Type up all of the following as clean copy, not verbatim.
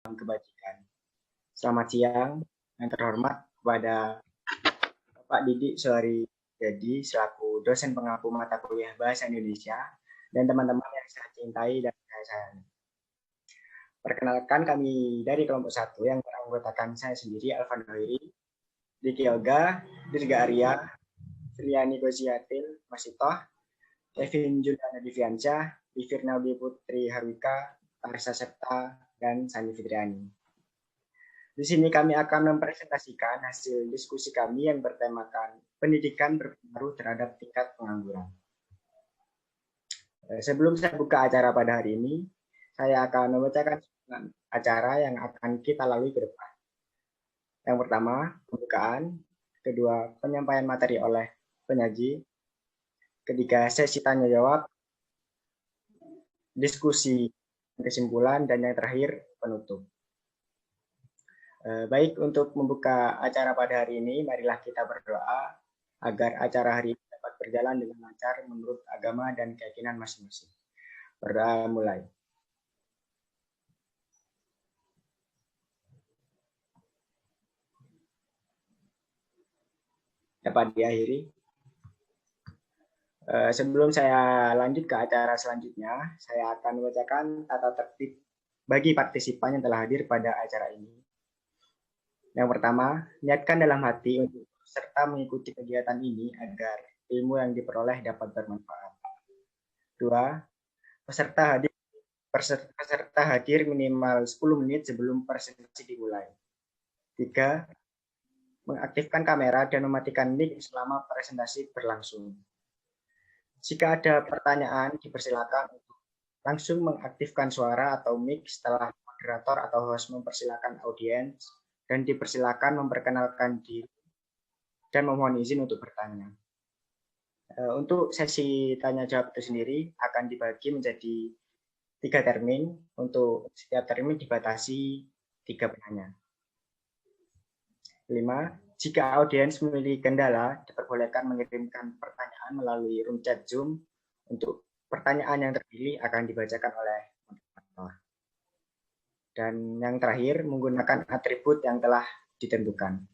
kebajikan. Selamat siang yang terhormat kepada Bapak Didik Suhari Jadi selaku dosen pengampu mata kuliah Bahasa Indonesia dan teman-teman yang saya cintai dan saya sayangi. Perkenalkan kami dari kelompok 1 yang beranggotakan saya sendiri Alvan Hoiri, Diki Yoga, Dirga Arya, Friani Gosiatil, Masitoh, Kevin Juliana Diviansyah, Livirna Putri Harwika, Tarsa Septa, dan Sani Fitriani. Di sini kami akan mempresentasikan hasil diskusi kami yang bertemakan pendidikan berpengaruh terhadap tingkat pengangguran. Sebelum saya buka acara pada hari ini, saya akan membacakan acara yang akan kita lalui ke depan. Yang pertama, pembukaan. Kedua, penyampaian materi oleh penyaji. Ketiga, sesi tanya jawab, diskusi kesimpulan, dan yang terakhir, penutup. Baik, untuk membuka acara pada hari ini, marilah kita berdoa agar acara hari ini dapat berjalan dengan lancar menurut agama dan keyakinan masing-masing. Berdoa mulai. Dapat diakhiri. Sebelum saya lanjut ke acara selanjutnya, saya akan membacakan tata tertib bagi partisipan yang telah hadir pada acara ini. Yang pertama, niatkan dalam hati untuk serta mengikuti kegiatan ini agar ilmu yang diperoleh dapat bermanfaat. 2. Peserta hadir minimal 10 menit sebelum presentasi dimulai. 3. Mengaktifkan kamera dan mematikan mic selama presentasi berlangsung. Jika ada pertanyaan, dipersilakan untuk langsung mengaktifkan suara atau mic setelah moderator atau host mempersilakan audiens dan dipersilakan memperkenalkan diri dan memohon izin untuk bertanya. Untuk sesi tanya jawab itu sendiri akan dibagi menjadi 3 termin. Untuk setiap termin dibatasi 3 penanya. 5. Jika audiens memiliki kendala, diperbolehkan mengirimkan pertanyaan melalui room chat Zoom. Untuk pertanyaan yang terpilih akan dibacakan oleh moderator. Dan yang terakhir, menggunakan atribut yang telah ditentukan.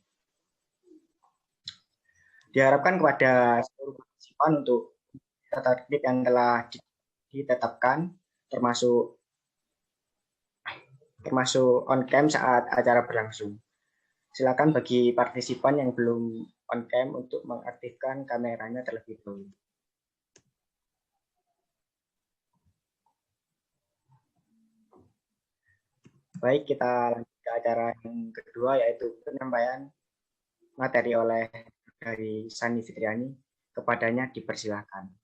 Diharapkan kepada seluruh partisipan untuk tata tertib yang telah ditetapkan, termasuk on cam saat acara berlangsung. Silakan bagi partisipan yang belum on cam untuk mengaktifkan kameranya terlebih dahulu. Baik, kita lanjut ke acara yang kedua, yaitu penyampaian materi oleh dari Sani Fitriani. Kepadanya dipersilakan.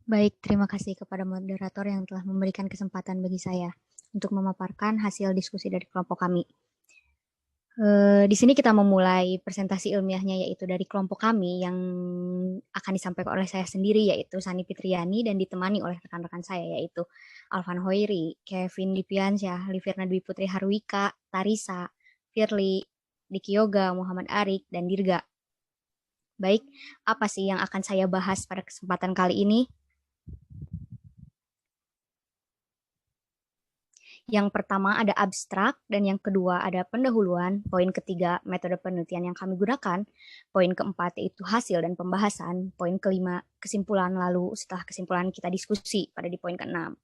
Baik, terima kasih kepada moderator yang telah memberikan kesempatan bagi saya untuk memaparkan hasil diskusi dari kelompok kami. Di sini kita memulai presentasi ilmiahnya, yaitu dari kelompok kami yang akan disampaikan oleh saya sendiri, yaitu Sani Fitriani, dan ditemani oleh rekan-rekan saya, yaitu Alvan Hoiri, Kevin Dipiansyah, Livirna Dwi Putri Harwika, Tarisa, Firly, Diki Yoga, Muhammad Arik, dan Dirga. Baik, apa sih yang akan saya bahas pada kesempatan kali ini? Yang pertama ada abstrak, dan yang kedua ada pendahuluan, poin ketiga metode penelitian yang kami gunakan, poin keempat yaitu hasil dan pembahasan, poin kelima kesimpulan, lalu setelah kesimpulan kita diskusi pada di poin keenam.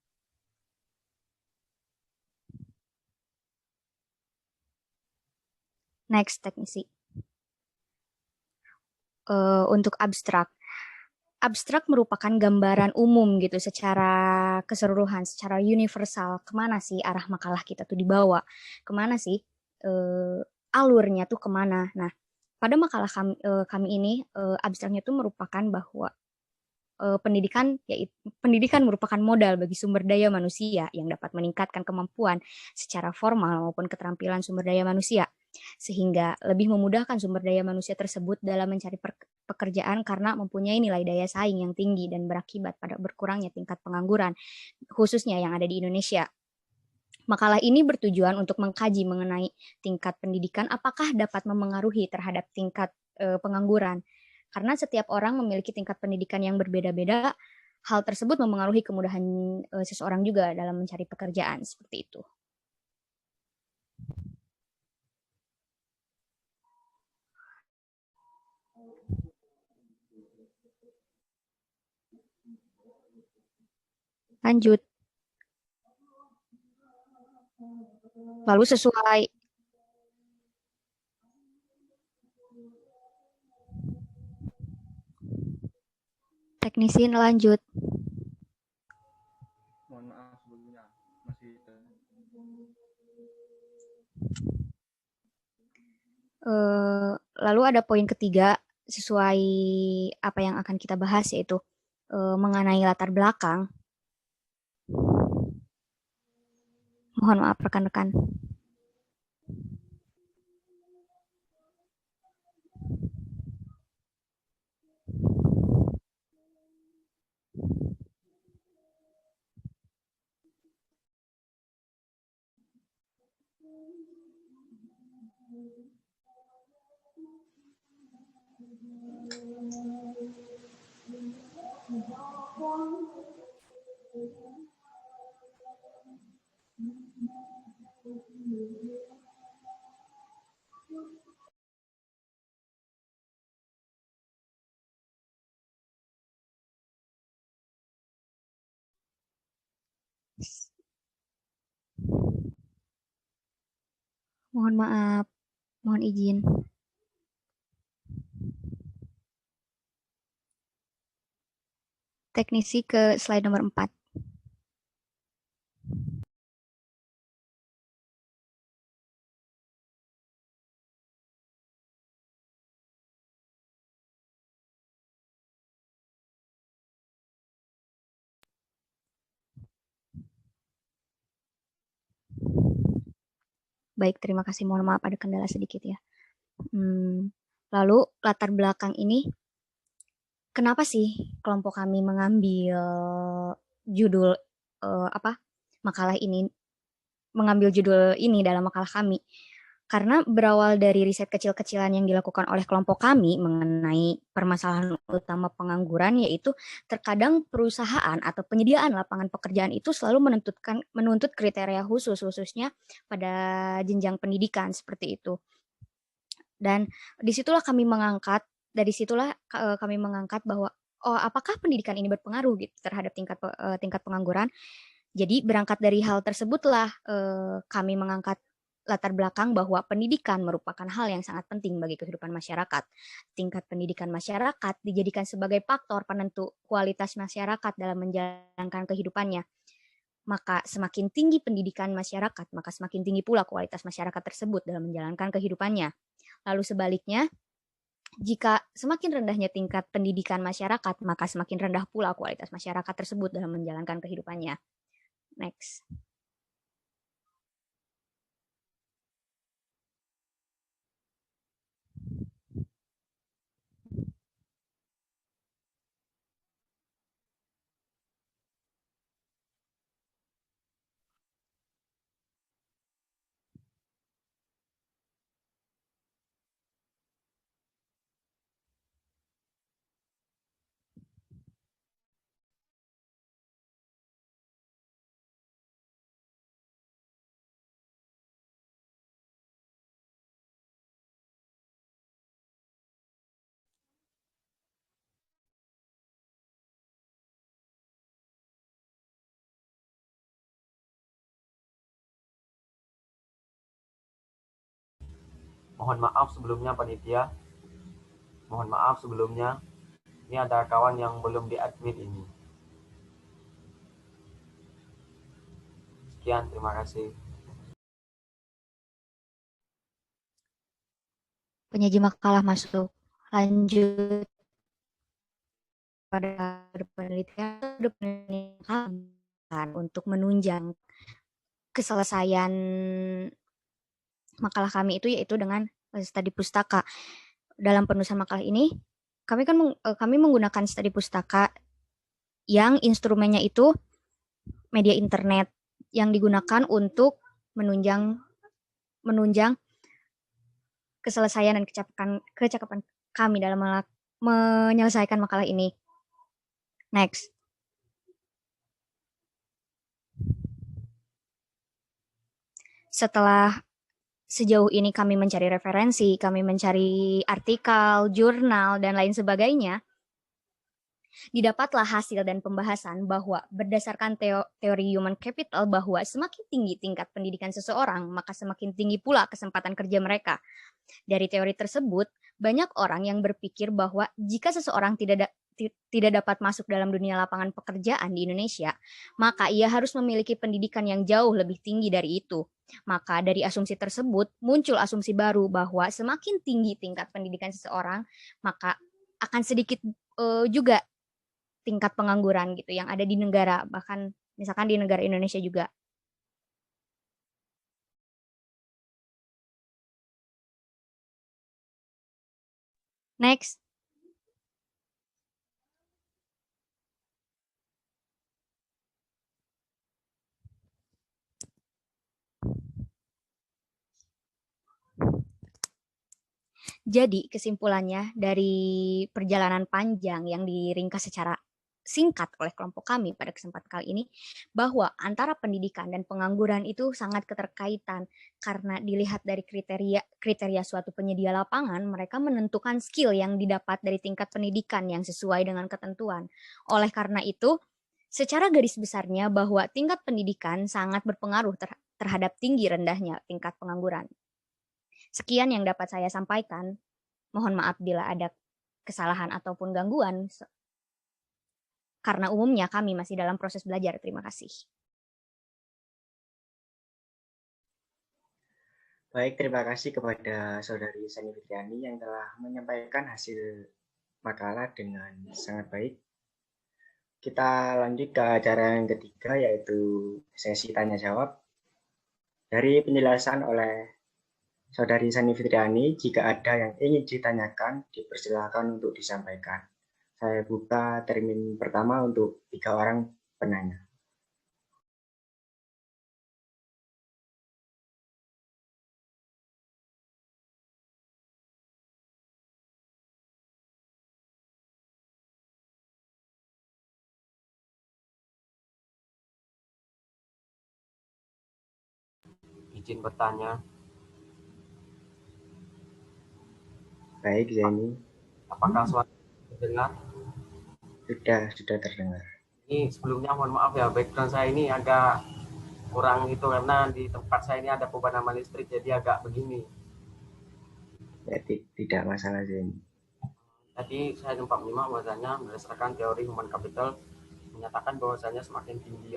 Next, teknisi. Untuk abstrak. Abstrak merupakan gambaran umum gitu secara keseluruhan, secara universal, kemana sih arah makalah kita tuh dibawa, kemana sih alurnya tuh kemana. Nah, pada makalah kami ini, abstraknya tuh merupakan bahwa pendidikan merupakan modal bagi sumber daya manusia yang dapat meningkatkan kemampuan secara formal maupun keterampilan sumber daya manusia, sehingga lebih memudahkan sumber daya manusia tersebut dalam mencari pekerjaan karena mempunyai nilai daya saing yang tinggi dan berakibat pada berkurangnya tingkat pengangguran, khususnya yang ada di Indonesia. Makalah ini bertujuan untuk mengkaji mengenai tingkat pendidikan apakah dapat memengaruhi terhadap tingkat pengangguran. Karena setiap orang memiliki tingkat pendidikan yang berbeda-beda, hal tersebut mempengaruhi kemudahan seseorang juga dalam mencari pekerjaan seperti itu. Lanjut. Lalu sesuai teknisi lanjut. Mohon maaf sebelumnya masih lalu ada poin ketiga sesuai apa yang akan kita bahas, yaitu mengenai latar belakang. Mohon maaf rekan-rekan. Mohon maaf, mohon izin. Teknisi ke slide nomor 4. Baik, terima kasih. Mohon maaf ada kendala sedikit ya. Lalu latar belakang ini, kenapa sih kelompok kami mengambil judul makalah ini, mengambil judul ini dalam makalah kami? Karena berawal dari riset kecil-kecilan yang dilakukan oleh kelompok kami mengenai permasalahan utama pengangguran, yaitu terkadang perusahaan atau penyediaan lapangan pekerjaan itu selalu menuntut kriteria khususnya pada jenjang pendidikan seperti itu. Dan disitulah kami mengangkat bahwa apakah pendidikan ini berpengaruh gitu terhadap tingkat pengangguran. Jadi berangkat dari hal tersebutlah kami mengangkat latar belakang bahwa pendidikan merupakan hal yang sangat penting bagi kehidupan masyarakat. Tingkat pendidikan masyarakat dijadikan sebagai faktor penentu kualitas masyarakat dalam menjalankan kehidupannya. Maka semakin tinggi pendidikan masyarakat, maka semakin tinggi pula kualitas masyarakat tersebut dalam menjalankan kehidupannya. Lalu sebaliknya, jika semakin rendahnya tingkat pendidikan masyarakat, maka semakin rendah pula kualitas masyarakat tersebut dalam menjalankan kehidupannya. Next. Mohon maaf sebelumnya panitia. Mohon maaf sebelumnya. Ini ada kawan yang belum di-admit ini. Sekian, terima kasih. Penyaji makalah masuk. Lanjut pada penelitian untuk menunjang keselesaian makalah kami itu, yaitu dengan studi pustaka. Dalam penulisan makalah ini kami menggunakan studi pustaka yang instrumennya itu media internet yang digunakan untuk menunjang keselesaian dan kecakapan kami dalam menyelesaikan makalah ini. Next. Setelah sejauh ini kami mencari referensi, kami mencari artikel, jurnal, dan lain sebagainya, didapatlah hasil dan pembahasan bahwa berdasarkan teori human capital bahwa semakin tinggi tingkat pendidikan seseorang, maka semakin tinggi pula kesempatan kerja mereka. Dari teori tersebut, banyak orang yang berpikir bahwa jika seseorang tidak dapat masuk dalam dunia lapangan pekerjaan di Indonesia, maka ia harus memiliki pendidikan yang jauh lebih tinggi dari itu. Maka dari asumsi tersebut, muncul asumsi baru bahwa semakin tinggi tingkat pendidikan seseorang, maka akan sedikit juga tingkat pengangguran gitu yang ada di negara, bahkan misalkan di negara Indonesia juga. Next. Jadi kesimpulannya dari perjalanan panjang yang diringkas secara singkat oleh kelompok kami pada kesempatan kali ini, bahwa antara pendidikan dan pengangguran itu sangat keterkaitan karena dilihat dari kriteria suatu penyedia lapangan, mereka menentukan skill yang didapat dari tingkat pendidikan yang sesuai dengan ketentuan. Oleh karena itu, secara garis besarnya bahwa tingkat pendidikan sangat berpengaruh terhadap tinggi rendahnya tingkat pengangguran. Sekian yang dapat saya sampaikan. Mohon maaf bila ada kesalahan ataupun gangguan, karena umumnya kami masih dalam proses belajar. Terima kasih. Baik, terima kasih kepada Saudari Sani Fitriani yang telah menyampaikan hasil makalah dengan sangat baik. Kita lanjut ke acara yang ketiga, yaitu sesi tanya-jawab. Dari penjelasan oleh Saudari Sani Fitriani, jika ada yang ingin ditanyakan, dipersilakan untuk disampaikan. Saya buka termin pertama untuk 3 orang penanya. Izin bertanya. Baik, Zeni. Apakah suara terdengar? Sudah terdengar. Ini sebelumnya mohon maaf ya, background saya ini agak kurang itu karena di tempat saya ini ada pemadaman listrik, jadi agak begini. Ya, tidak masalah, Zeni. Tadi saya sempat menyimak bahwasanya berdasarkan teori human capital menyatakan bahwasanya semakin tinggi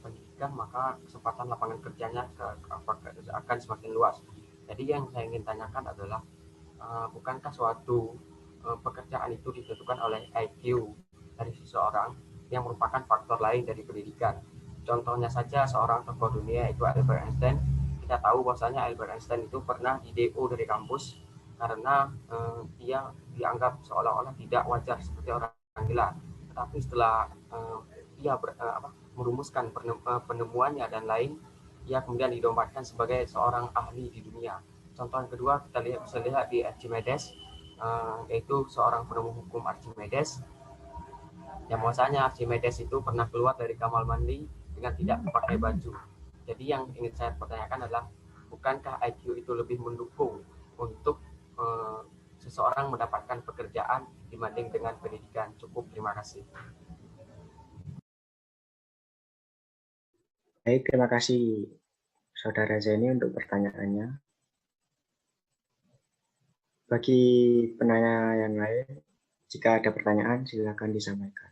pendidikan maka kesempatan lapangan kerjanya akan semakin luas. Jadi yang saya ingin tanyakan adalah bukankah suatu pekerjaan itu ditentukan oleh IQ dari seseorang yang merupakan faktor lain dari pendidikan. Contohnya saja seorang tokoh dunia yaitu Albert Einstein. Kita tahu bahwasanya Albert Einstein itu pernah di DO dari kampus karena dia dianggap seolah-olah tidak wajar seperti orang gila. Tetapi setelah dia merumuskan penemuannya dan lain, ia kemudian didombakan sebagai seorang ahli di dunia. Contoh yang kedua kita bisa lihat di Archimedes, yaitu seorang penemu hukum Archimedes, yang bahwasanya Archimedes itu pernah keluar dari kamar mandi dengan tidak memakai baju. Jadi yang ingin saya pertanyakan adalah, bukankah IQ itu lebih mendukung untuk seseorang mendapatkan pekerjaan dibanding dengan pendidikan? Cukup, terima kasih. Baik, terima kasih Saudara Zeni untuk pertanyaannya. Bagi penanya yang lain, jika ada pertanyaan silakan disampaikan.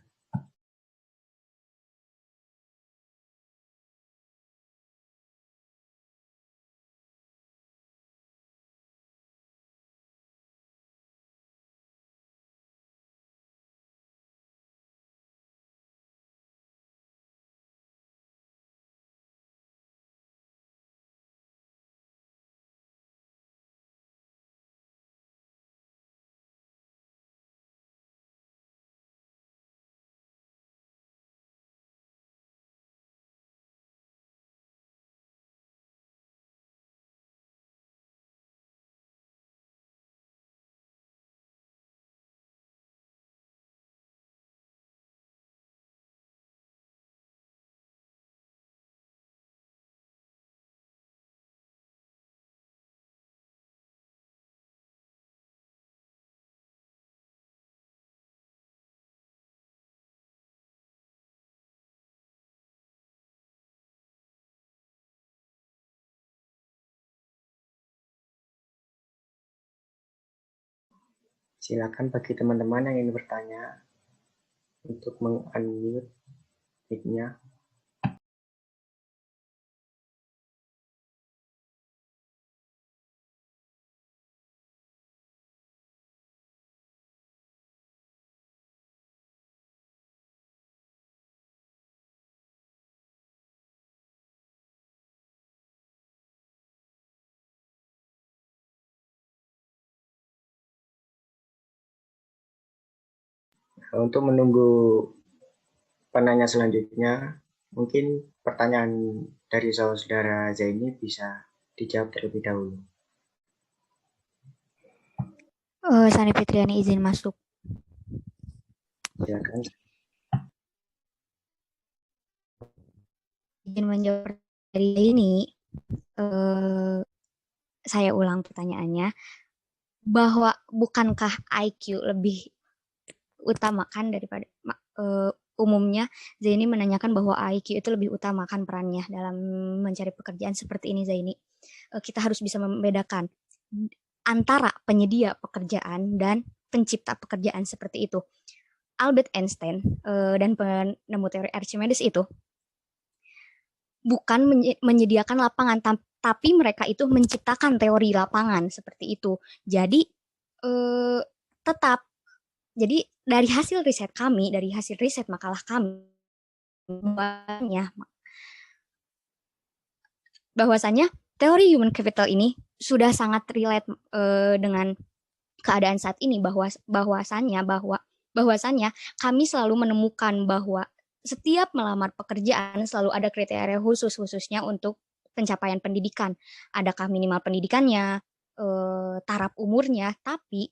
Silakan bagi teman-teman yang ingin bertanya untuk meng-unmute mic-nya. Untuk menunggu penanya selanjutnya, mungkin pertanyaan dari saudara Zaini bisa dijawab terlebih dahulu. Sani Fitriani izin masuk. Silakan. Izin menjawab dari ini. Saya ulang pertanyaannya, bahwa bukankah IQ lebih utamakan daripada umumnya Zaini menanyakan bahwa IQ itu lebih utamakan perannya dalam mencari pekerjaan seperti ini, Zaini. Kita harus bisa membedakan antara penyedia pekerjaan dan pencipta pekerjaan seperti itu. Albert Einstein dan penemu teori Archimedes itu bukan menyediakan lapangan, tapi mereka itu menciptakan teori lapangan seperti itu. Jadi tetap, jadi dari hasil riset kami, dari hasil riset makalah kami, bahwasanya teori human capital ini sudah sangat relate dengan keadaan saat ini, bahwasannya kami selalu menemukan bahwa setiap melamar pekerjaan selalu ada kriteria khususnya untuk pencapaian pendidikan. Adakah minimal pendidikannya, taraf umurnya, tapi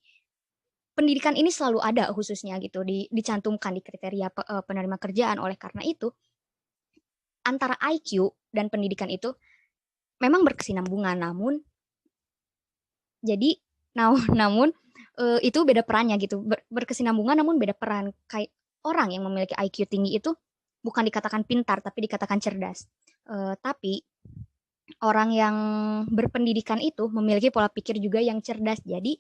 pendidikan ini selalu ada khususnya gitu, dicantumkan di kriteria penerima kerjaan. Oleh karena itu, antara IQ dan pendidikan itu memang berkesinambungan, namun jadi namun itu beda perannya gitu, berkesinambungan namun beda peran. Kayak orang yang memiliki IQ tinggi itu bukan dikatakan pintar tapi dikatakan cerdas. Tapi orang yang berpendidikan itu memiliki pola pikir juga yang cerdas. Jadi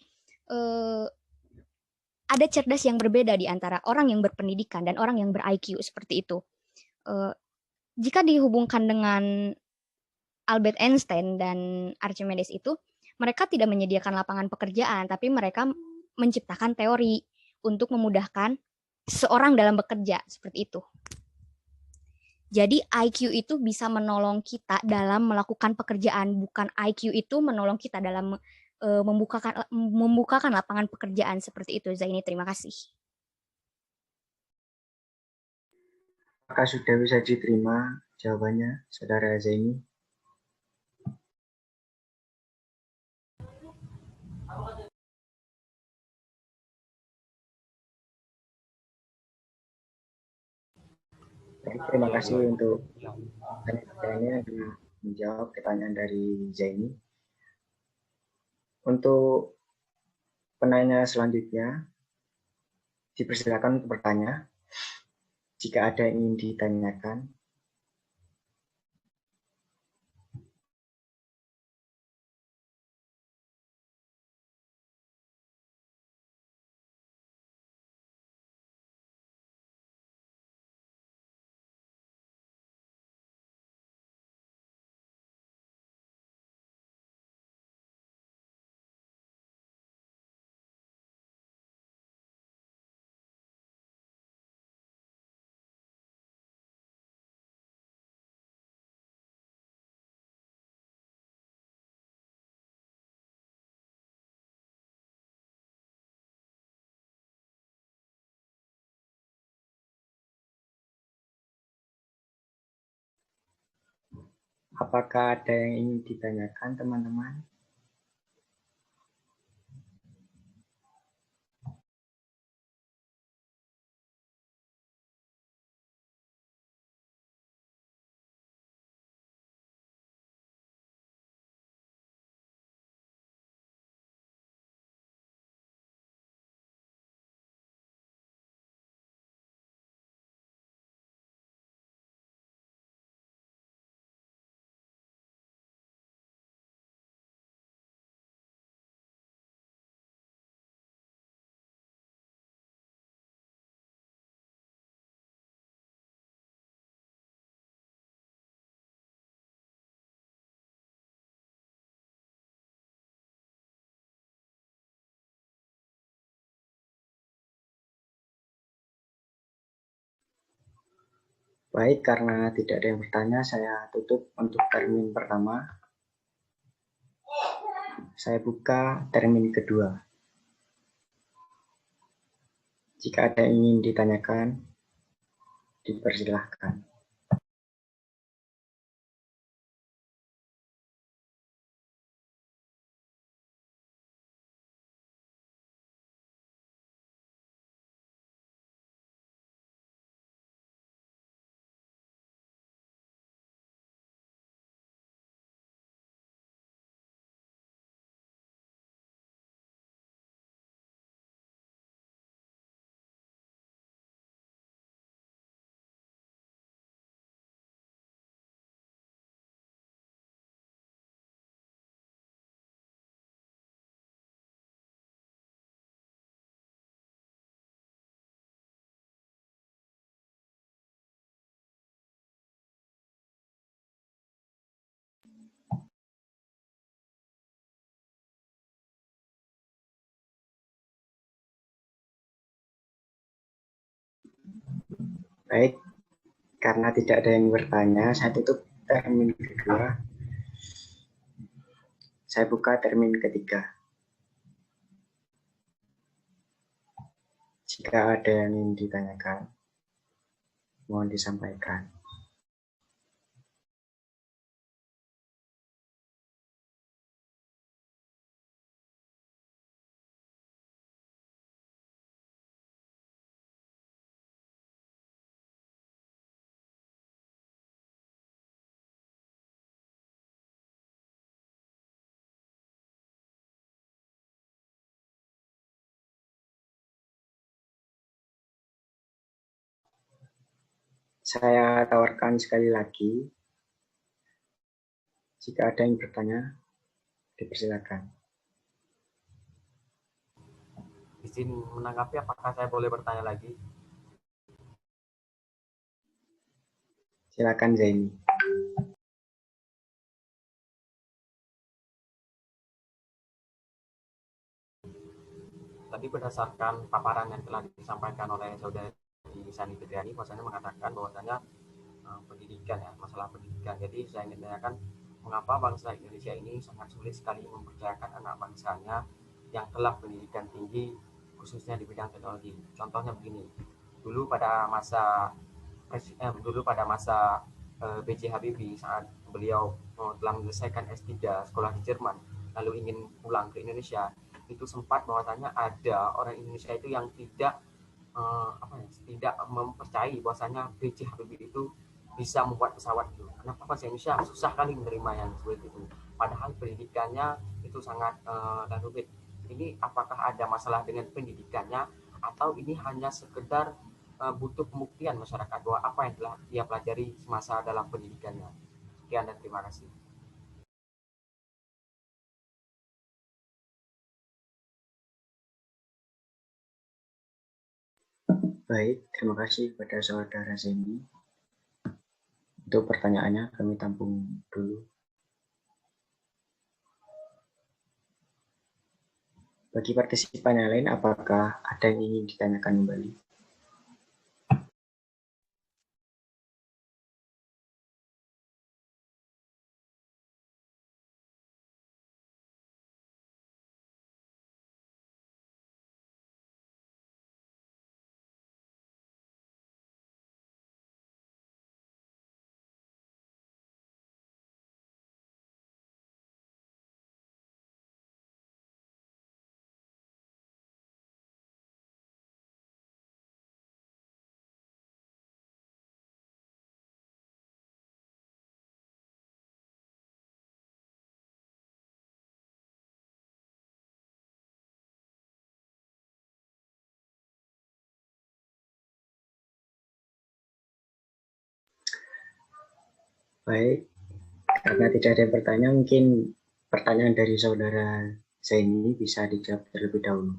ada cerdas yang berbeda di antara orang yang berpendidikan dan orang yang ber-IQ seperti itu. Jika dihubungkan dengan Albert Einstein dan Archimedes itu, mereka tidak menyediakan lapangan pekerjaan, tapi mereka menciptakan teori untuk memudahkan seseorang dalam bekerja, seperti itu. Jadi IQ itu bisa menolong kita dalam melakukan pekerjaan, bukan IQ itu menolong kita dalam membukakan lapangan pekerjaan, seperti itu. Zaini, terima kasih. Apakah sudah bisa diterima jawabannya, Saudara Zaini? Terima kasih untuk pertanyaannya yang menjawab pertanyaan dari Zaini. Untuk penanya selanjutnya, dipersilakan untuk bertanya. Jika ada yang ingin ditanyakan, apakah ada yang ingin ditanyakan, teman-teman? Baik, karena tidak ada yang bertanya, saya tutup untuk termin pertama. Saya buka termin kedua. Jika ada yang ingin ditanyakan, dipersilahkan. Baik, karena tidak ada yang bertanya, saya tutup termin kedua. Saya buka termin ketiga. Jika ada yang ingin ditanyakan, mohon disampaikan. Saya tawarkan sekali lagi, jika ada yang bertanya, dipersilakan. Izin menanggapi, apakah saya boleh bertanya lagi? Silakan Zaini. Tadi berdasarkan paparan yang telah disampaikan oleh saudari Sani Fitriani, bahwasanya mengatakan bahwasanya pendidikan ya, masalah pendidikan. Jadi saya ingin tanyakan, mengapa bangsa Indonesia ini sangat sulit sekali mempercayakan anak bangsanya yang telah pendidikan tinggi, khususnya di bidang teknologi. Contohnya begini, dulu pada masa B.J. Habibie, saat beliau telah menyelesaikan S3 sekolah di Jerman, lalu ingin pulang ke Indonesia, itu sempat bahwasanya ada orang Indonesia itu yang tidak mempercayai bahwasanya B.J. Habibie itu bisa membuat pesawat itu. Kenapa bahasa Indonesia susah kali menerima yang seperti itu? Padahal pendidikannya itu sangat rumit. Ini apakah ada masalah dengan pendidikannya atau ini hanya sekedar butuh pembuktian masyarakat bahwa apa yang telah dia pelajari semasa dalam pendidikannya? Sekian dan terima kasih. Baik, terima kasih kepada saudara Zaini. Untuk pertanyaannya kami tampung dulu. Bagi partisipan yang lain, apakah ada yang ingin ditanyakan kembali? Baik, karena tidak ada yang bertanya, mungkin pertanyaan dari saudara Zaini bisa dijawab terlebih dahulu.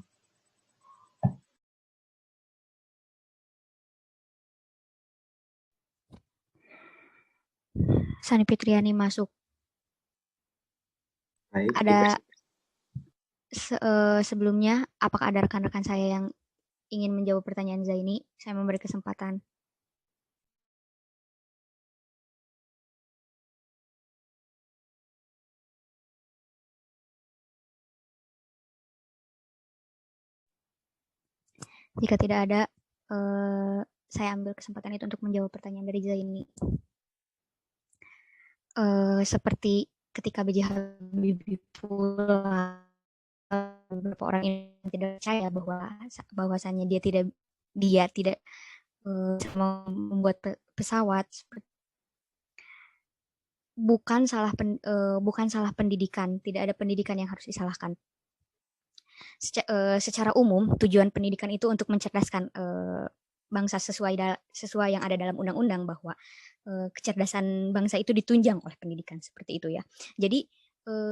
Sani Fitriani masuk. Baik, Ada sebelumnya, apakah ada rekan-rekan saya yang ingin menjawab pertanyaan Zaini? Saya memberi kesempatan. Jika tidak ada, saya ambil kesempatan itu untuk menjawab pertanyaan dari Zaini. Seperti ketika B.J. Habibie pulang, beberapa orang yang tidak percaya bahwasannya dia tidak membuat pesawat. Bukan salah pendidikan, tidak ada pendidikan yang harus disalahkan. Secara umum tujuan pendidikan itu untuk mencerdaskan bangsa sesuai yang ada dalam undang-undang, bahwa kecerdasan bangsa itu ditunjang oleh pendidikan, seperti itu ya. Jadi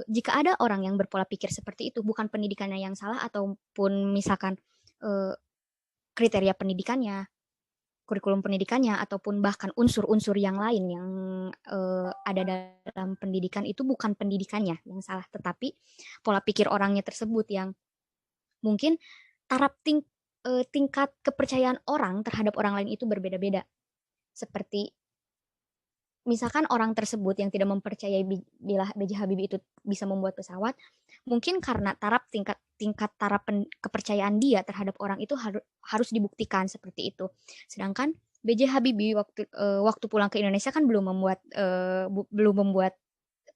jika ada orang yang berpola pikir seperti itu, bukan pendidikannya yang salah, ataupun misalkan kriteria pendidikannya, kurikulum pendidikannya, ataupun bahkan unsur-unsur yang lain yang ada dalam pendidikan, itu bukan pendidikannya yang salah, tetapi pola pikir orangnya tersebut yang mungkin tingkat kepercayaan orang terhadap orang lain itu berbeda-beda. Seperti misalkan orang tersebut yang tidak mempercayai bila B.J. Habibie itu bisa membuat pesawat, mungkin karena tingkat taraf kepercayaan dia terhadap orang itu harus dibuktikan seperti itu. Sedangkan B.J. Habibie waktu pulang ke Indonesia kan belum membuat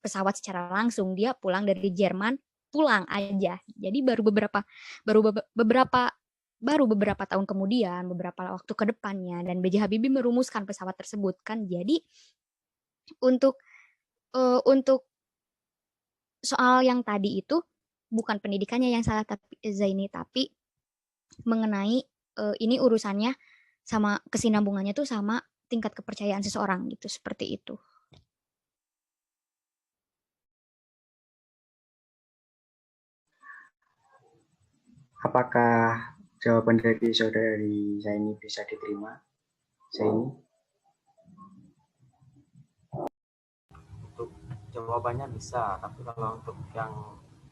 pesawat secara langsung. Dia pulang dari Jerman, pulang aja. Jadi baru beberapa tahun kemudian, beberapa waktu ke depannya, dan B.J. Habibie merumuskan pesawat tersebut kan. Jadi untuk soal yang tadi itu bukan pendidikannya yang salah, tapi Zaini, tapi mengenai ini urusannya sama kesinambungannya tuh sama tingkat kepercayaan seseorang gitu, seperti itu. Apakah jawaban dari saudari Zaini bisa diterima? Zaini? Untuk jawabannya bisa, tapi kalau untuk yang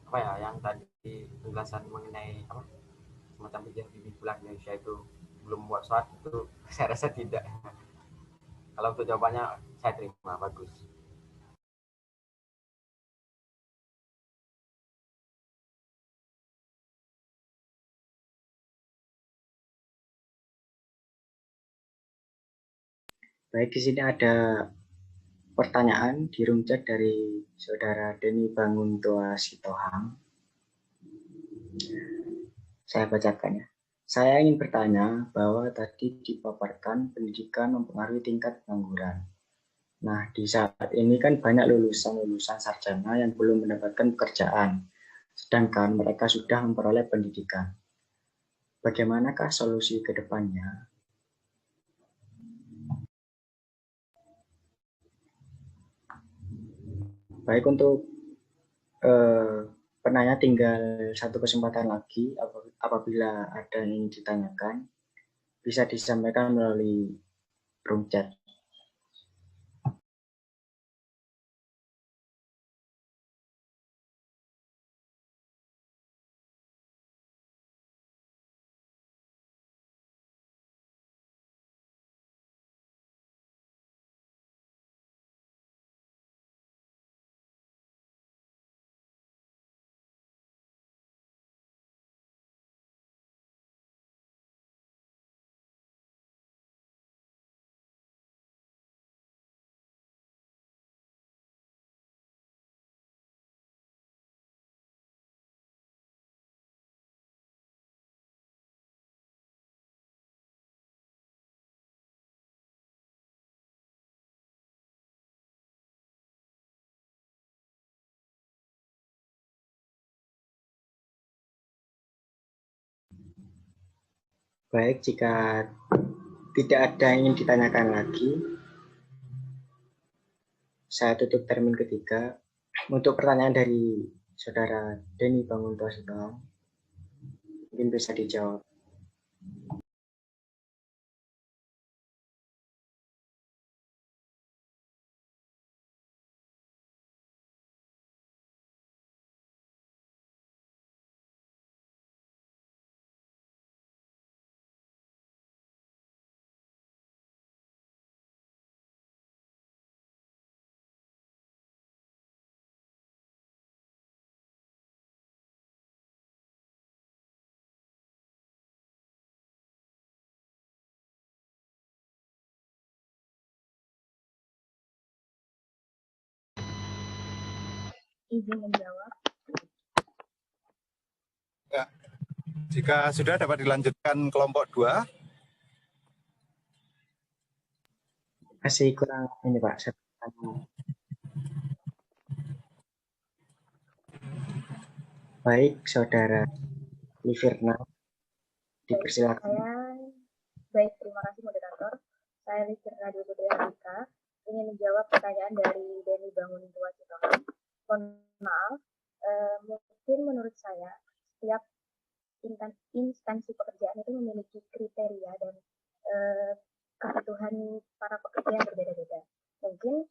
apa ya, yang tadi penjelasan mengenai apa semacam di pulang Indonesia itu belum buat suatu itu saya rasa tidak. Kalau untuk jawabannya saya terima, bagus. Baik, di sini ada pertanyaan di room chat dari saudara Denny Banguntoa Sitohang. Saya bacakan ya. Saya ingin bertanya bahwa tadi dipaparkan pendidikan mempengaruhi tingkat pengangguran. Nah, di saat ini kan banyak lulusan sarjana yang belum mendapatkan pekerjaan, sedangkan mereka sudah memperoleh pendidikan. Bagaimanakah solusi ke depannya? Baik, untuk penanya tinggal satu kesempatan lagi. Apabila ada yang ingin ditanyakan, bisa disampaikan melalui room chat. Baik, jika tidak ada yang ingin ditanyakan lagi, saya tutup termin ketiga. Untuk pertanyaan dari saudara Denny Banguntoa Sitohang, mungkin bisa dijawab. izin menjawab. Ya. Jika sudah dapat dilanjutkan kelompok 2. Masih kurang ini Pak. Baik, Saudara Livirna, dipersilakan. Baik, terima kasih moderator. Saya Livirna Dwi Putri Andika ingin menjawab pertanyaan dari Denny Bangun Tua Citohang. Mohon maaf, mungkin menurut saya setiap instansi pekerjaan itu memiliki kriteria dan kebutuhan para pekerja yang berbeda-beda. Mungkin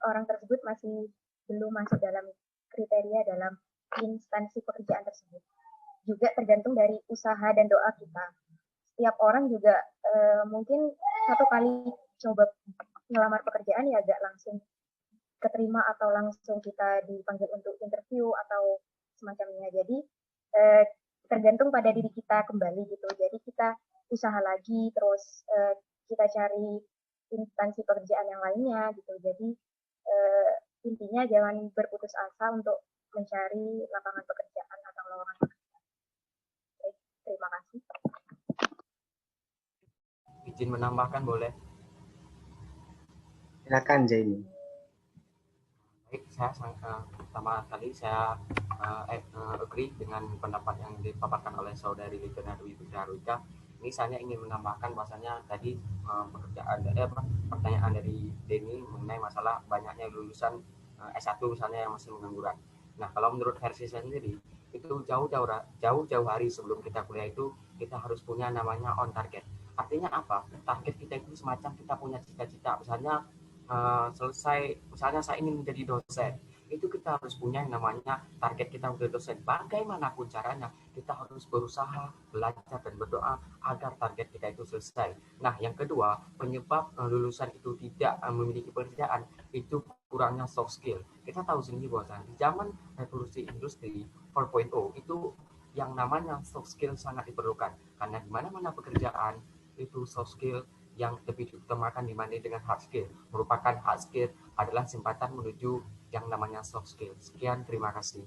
orang tersebut masih belum masuk dalam kriteria dalam instansi pekerjaan tersebut. Juga tergantung dari usaha dan doa kita. Setiap orang juga mungkin satu kali coba ngelamar pekerjaan ya agak langsung keterima atau langsung kita dipanggil untuk interview atau semacamnya. Jadi tergantung pada diri kita kembali gitu. Jadi kita usaha lagi, terus kita cari instansi pekerjaan yang lainnya gitu. Jadi intinya jangan berputus asa untuk mencari lapangan pekerjaan atau lowongan pekerjaan. Baik, terima kasih. Izin menambahkan boleh? Silakan Zaini. Baik, saya pertama kali saya agree dengan pendapat yang dipaparkan oleh saudari Livirna Dwi Putri Andika. Ini saya ingin menambahkan bahwasanya tadi pertanyaan dari Denny mengenai masalah banyaknya lulusan S1 misalnya yang masih mengangguran. Nah, kalau menurut versi saya sendiri itu jauh-jauh hari sebelum kita kuliah itu kita harus punya namanya on target. Artinya apa? Target kita itu semacam kita punya cita-cita, misalnya selesai, misalnya saya ingin menjadi dosen, itu kita harus punya yang namanya target kita menjadi dosen. Bagaimanapun caranya, kita harus berusaha, belajar, dan berdoa agar target kita itu selesai. Nah, yang kedua, penyebab lulusan itu tidak memiliki pekerjaan, itu kurangnya soft skill. Kita tahu sendiri bahwa di zaman revolusi industri 4.0 itu yang namanya soft skill sangat diperlukan. Karena di mana-mana pekerjaan, itu soft skill yang lebih diutamakan dibanding dengan hard skill. Merupakan hard skill adalah jembatan menuju yang namanya soft skill. Sekian, terima kasih.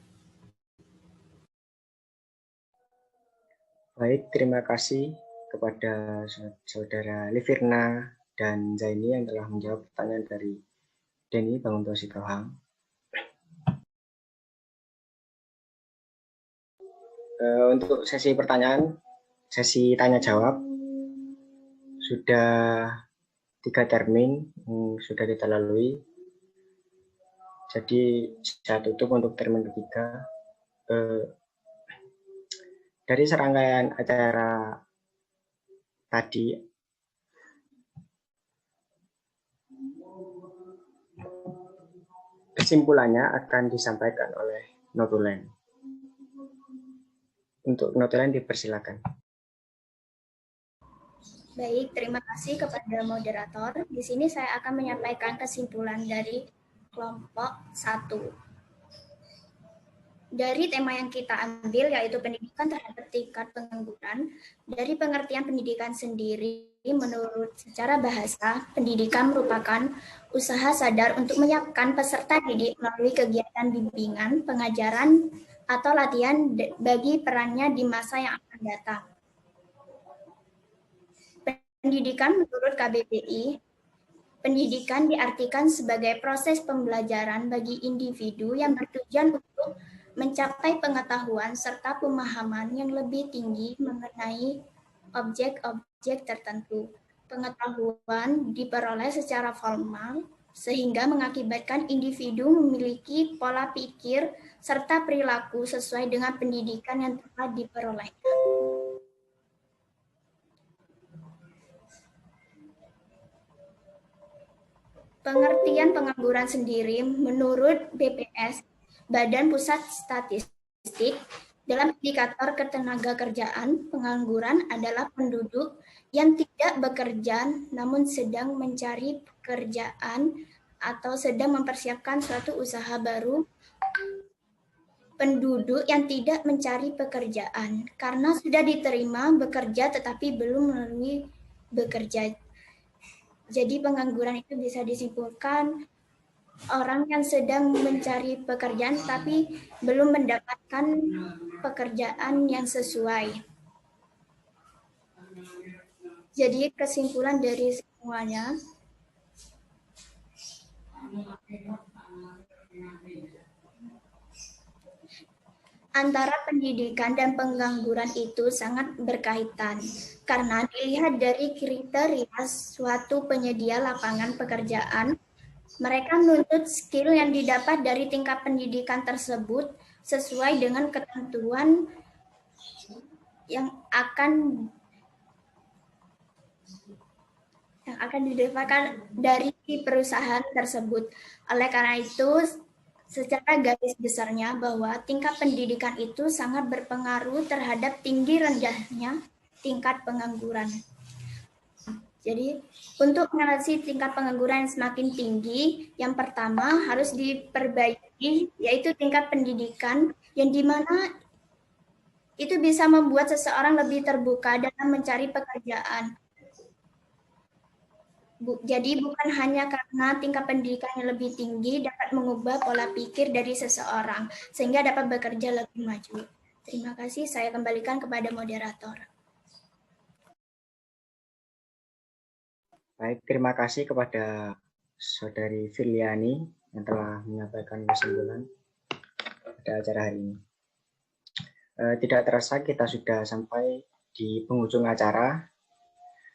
Baik, terima kasih kepada Saudara Livirna dan Zaini yang telah menjawab pertanyaan dari Denny Bangun Tua Citohang. Untuk sesi pertanyaan, sesi tanya jawab sudah 3 termin sudah kita lalui. Jadi saya tutup untuk termin ketiga. Dari serangkaian acara tadi, kesimpulannya akan disampaikan oleh notulen. Untuk notulen dipersilakan. Baik, terima kasih kepada moderator. Di sini saya akan menyampaikan kesimpulan dari kelompok 1. Dari tema yang kita ambil, yaitu pendidikan terhadap tingkat pengangguran, dari pengertian pendidikan sendiri, menurut secara bahasa, pendidikan merupakan usaha sadar untuk menyiapkan peserta didik melalui kegiatan bimbingan, pengajaran, atau latihan bagi perannya di masa yang akan datang. Pendidikan menurut KBBI, pendidikan diartikan sebagai proses pembelajaran bagi individu yang bertujuan untuk mencapai pengetahuan serta pemahaman yang lebih tinggi mengenai objek-objek tertentu. Pengetahuan diperoleh secara formal sehingga mengakibatkan individu memiliki pola pikir serta perilaku sesuai dengan pendidikan yang telah diperolehkan. Pengertian pengangguran sendiri menurut BPS, Badan Pusat Statistik, dalam indikator ketenagakerjaan, pengangguran adalah penduduk yang tidak bekerja namun sedang mencari pekerjaan atau sedang mempersiapkan suatu usaha baru. Penduduk yang tidak mencari pekerjaan karena sudah diterima bekerja tetapi belum melalui bekerja. Jadi pengangguran itu bisa disimpulkan orang yang sedang mencari pekerjaan tapi belum mendapatkan pekerjaan yang sesuai. Jadi kesimpulan dari semuanya, antara pendidikan dan pengangguran itu sangat berkaitan karena dilihat dari kriteria suatu penyedia lapangan pekerjaan, mereka menuntut skill yang didapat dari tingkat pendidikan tersebut sesuai dengan ketentuan yang akan didapatkan dari perusahaan tersebut. Oleh karena itu, secara garis besarnya bahwa tingkat pendidikan itu sangat berpengaruh terhadap tinggi rendahnya tingkat pengangguran. Jadi, untuk mengatasi tingkat pengangguran yang semakin tinggi, yang pertama harus diperbaiki, yaitu tingkat pendidikan, yang dimana itu bisa membuat seseorang lebih terbuka dalam mencari pekerjaan. Jadi bukan hanya karena tingkat pendidikannya lebih tinggi dapat mengubah pola pikir dari seseorang sehingga dapat bekerja lebih maju. Terima kasih, saya kembalikan kepada moderator. Baik, terima kasih kepada Saudari Firliani yang telah menyampaikan kesimpulan pada acara hari ini. Tidak terasa kita sudah sampai di penghujung acara.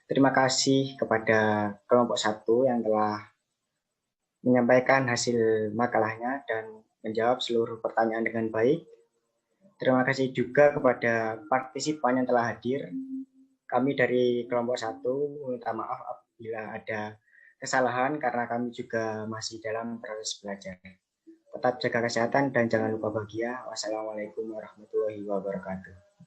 Terima kasih kepada kelompok 1 yang telah menyampaikan hasil makalahnya dan menjawab seluruh pertanyaan dengan baik. Terima kasih juga kepada partisipan yang telah hadir. Kami dari kelompok 1 minta maaf apabila ada kesalahan karena kami juga masih dalam proses belajar. Tetap jaga kesehatan dan jangan lupa bahagia. Wassalamualaikum warahmatullahi wabarakatuh.